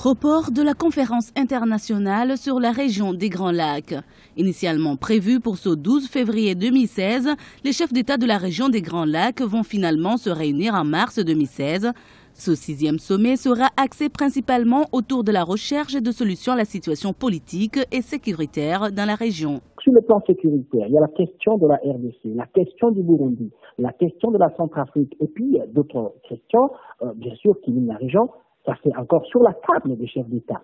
Report de la conférence internationale sur la région des Grands Lacs. Initialement prévue pour ce 12 février 2016, les chefs d'État de la région des Grands Lacs vont finalement se réunir en mars 2016. Ce 6e sommet sera axé principalement autour de la recherche de solutions à la situation politique et sécuritaire dans la région. Sur le plan sécuritaire, il y a la question de la RDC, la question du Burundi, la question de la Centrafrique et puis d'autres questions, bien sûr, qui viennent de la région. Ça c'est encore sur la table des chefs d'État.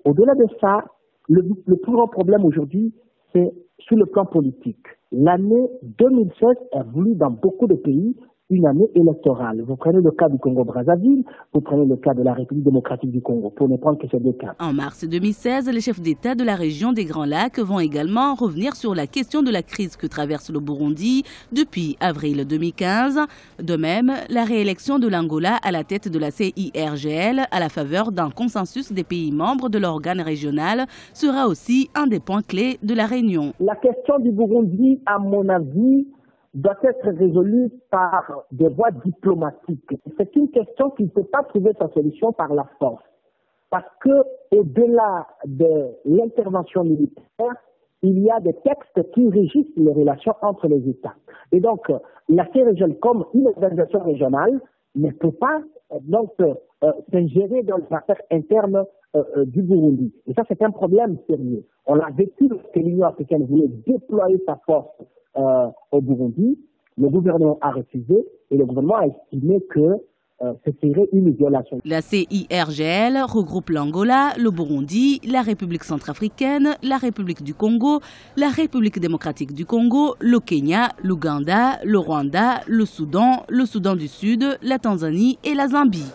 Au-delà de ça, le plus grand problème aujourd'hui, c'est sur le plan politique. L'année 2016 est voulue dans beaucoup de pays une année électorale. Vous prenez le cas du Congo-Brazzaville, vous prenez le cas de la République démocratique du Congo, pour ne prendre que ces deux cas. En mars 2016, les chefs d'État de la région des Grands Lacs vont également revenir sur la question de la crise que traverse le Burundi depuis avril 2015. De même, la réélection de l'Angola à la tête de la CIRGL à la faveur d'un consensus des pays membres de l'organe régional sera aussi un des points clés de la réunion. La question du Burundi, à mon avis, doit être résolue par des voies diplomatiques. C'est une question qui ne peut pas trouver sa solution par la force. Parce que, au-delà de l'intervention militaire, il y a des textes qui régissent les relations entre les États. Et donc, la CIRGL, comme une organisation régionale, ne peut pas s'ingérer dans les affaires internes du Burundi. Et ça, c'est un problème sérieux. On l'a vécu lorsque l'Union africaine voulait déployer sa force au Burundi. Le gouvernement a refusé et le gouvernement a estimé que ce serait une violation. La CIRGL regroupe l'Angola, le Burundi, la République centrafricaine, la République du Congo, la République démocratique du Congo, le Kenya, l'Ouganda, le Rwanda, le Soudan du Sud, la Tanzanie et la Zambie.